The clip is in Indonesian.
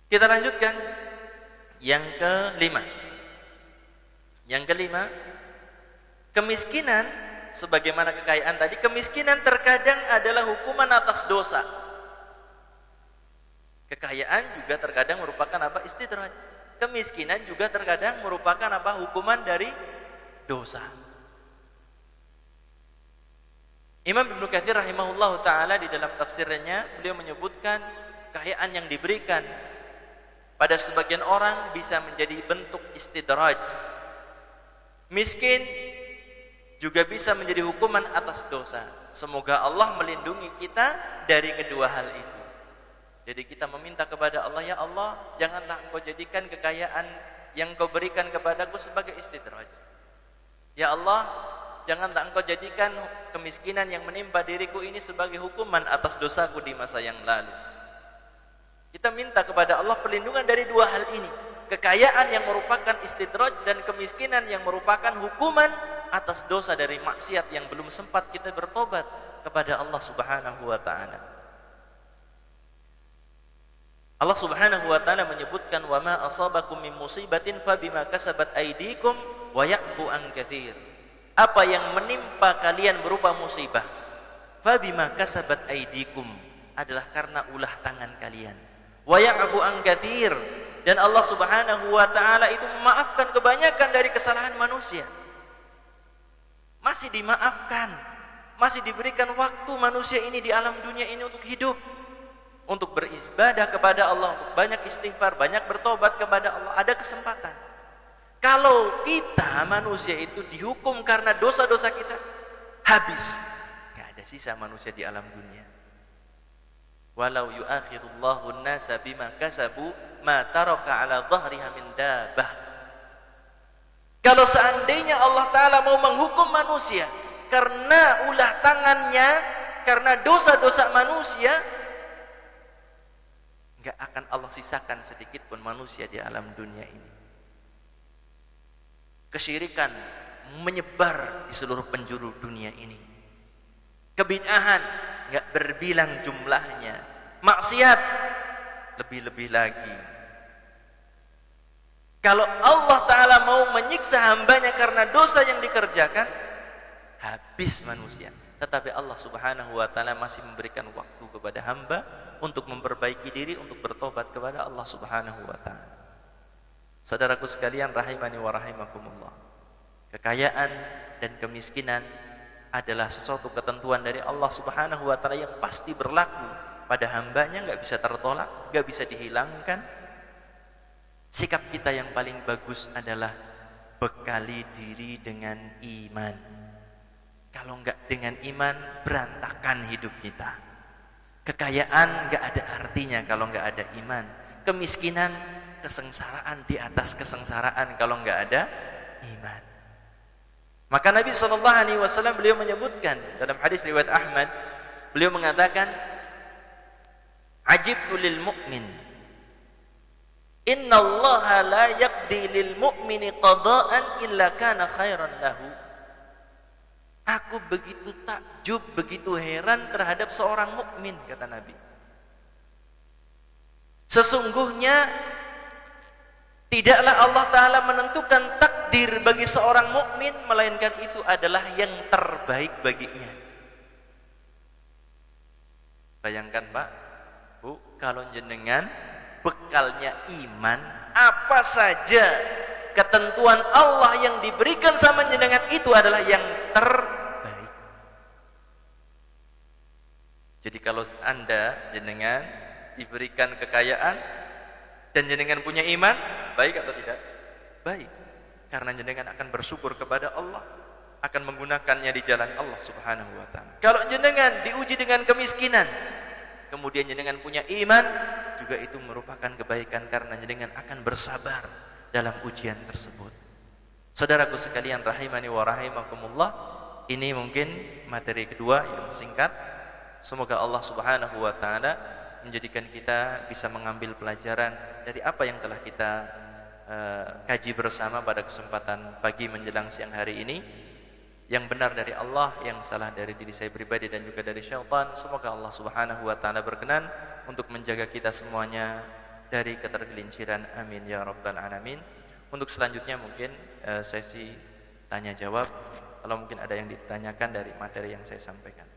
Kita lanjutkan yang kelima. Yang kelima, kemiskinan sebagaimana kekayaan tadi, kemiskinan terkadang adalah hukuman atas dosa. Kekayaan juga terkadang merupakan apa? Istidraj. Kemiskinan juga terkadang merupakan apa? Hukuman dari dosa. Imam Ibnu Katsir rahimahullahu taala di dalam tafsirnya beliau menyebutkan kekayaan yang diberikan pada sebagian orang bisa menjadi bentuk istidraj. Miskin juga bisa menjadi hukuman atas dosa. Semoga Allah melindungi kita dari kedua hal itu. Jadi kita meminta kepada Allah, ya Allah, janganlah Engkau jadikan kekayaan yang Engkau berikan kepadaku sebagai istidraj. Ya Allah, janganlah Engkau jadikan kemiskinan yang menimpa diriku ini sebagai hukuman atas dosaku di masa yang lalu. Kita minta kepada Allah perlindungan dari dua hal ini. Kekayaan yang merupakan istidraj dan kemiskinan yang merupakan hukuman atas dosa dari maksiat yang belum sempat kita bertobat kepada Allah Subhanahu wa taala. Allah Subhanahu wa taala menyebutkan wa ma asabakum min musibatin fabima kasabat aydikum wa ya'fu an katsir. Apa yang menimpa kalian berupa musibah, fabima kasabat aydikum, adalah karena ulah tangan kalian. Wa ya'fu an katsir, dan Allah Subhanahu wa taala itu memaafkan kebanyakan dari kesalahan manusia. Masih dimaafkan, masih diberikan waktu manusia ini di alam dunia ini untuk hidup, untuk beribadah kepada Allah, untuk banyak istighfar, banyak bertobat kepada Allah. Ada kesempatan. Kalau kita manusia itu dihukum karena dosa-dosa kita, habis, nggak ada sisa manusia di alam dunia. Walau yu'akhirullahu an-nasa bima kasabu ma taraka ala dhahriha min dabbah. Kalau seandainya Allah Ta'ala mau menghukum manusia karena ulah tangannya, karena dosa-dosa manusia, nggak akan Allah sisakan sedikit pun manusia di alam dunia ini. Kesyirikan menyebar di seluruh penjuru dunia ini. Kebid'ahan nggak berbilang jumlahnya. Maksiat lebih-lebih lagi. Kalau Allah Ta'ala mau menyiksa hambanya karena dosa yang dikerjakan, habis manusia. Tetapi Allah Subhanahu wa Ta'ala masih memberikan waktu kepada hamba untuk memperbaiki diri, untuk bertobat kepada Allah Subhanahu wa Ta'ala. Saudaraku sekalian rahimani wa rahimakumullah, kekayaan dan kemiskinan adalah sesuatu ketentuan dari Allah Subhanahu wa Ta'ala yang pasti berlaku pada hambanya, nggak bisa tertolak, nggak bisa dihilangkan. Sikap kita yang paling bagus adalah bekali diri dengan iman. Kalau nggak dengan iman, berantakan hidup kita. Kekayaan nggak ada artinya kalau nggak ada iman. Kemiskinan, kesengsaraan di atas kesengsaraan kalau nggak ada iman. Maka Nabi SAW beliau menyebutkan dalam hadis riwayat Ahmad, beliau mengatakan, ajibtu lil mu'min, innallaha la yaqdi lil mu'mini qada'an illa kana khairan lahu. Aku begitu takjub, begitu heran terhadap seorang mukmin, kata Nabi. Sesungguhnya tidaklah Allah Ta'ala menentukan takdir bagi seorang mukmin, melainkan itu adalah yang terbaik baginya. Bayangkan Pak, Bu, kalau jenengan bekalnya iman, apa saja ketentuan Allah yang diberikan sama jenengan itu adalah yang terbaik. Jadi kalau Anda jenengan diberikan kekayaan dan jenengan punya iman, baik atau tidak? Baik. Karena jenengan akan bersyukur kepada Allah, akan menggunakannya di jalan Allah Subhanahu wa Ta'ala. Kalau jenengan diuji dengan kemiskinan, kemudian jenengan punya iman, juga itu merupakan kebaikan karena jenengan akan bersabar dalam ujian tersebut. Saudaraku sekalian rahimani wa rahimakumullah, ini mungkin materi kedua yang singkat. Semoga Allah Subhanahu wa Ta'ala menjadikan kita bisa mengambil pelajaran dari apa yang telah kita kaji bersama pada kesempatan pagi menjelang siang hari ini. Yang benar dari Allah, yang salah dari diri saya pribadi dan juga dari syaitan. Semoga Allah Subhanahu wa Ta'ala berkenan untuk menjaga kita semuanya dari ketergelinciran. Amin ya rabbal alamin. Untuk selanjutnya mungkin sesi tanya jawab, kalau mungkin ada yang ditanyakan dari materi yang saya sampaikan.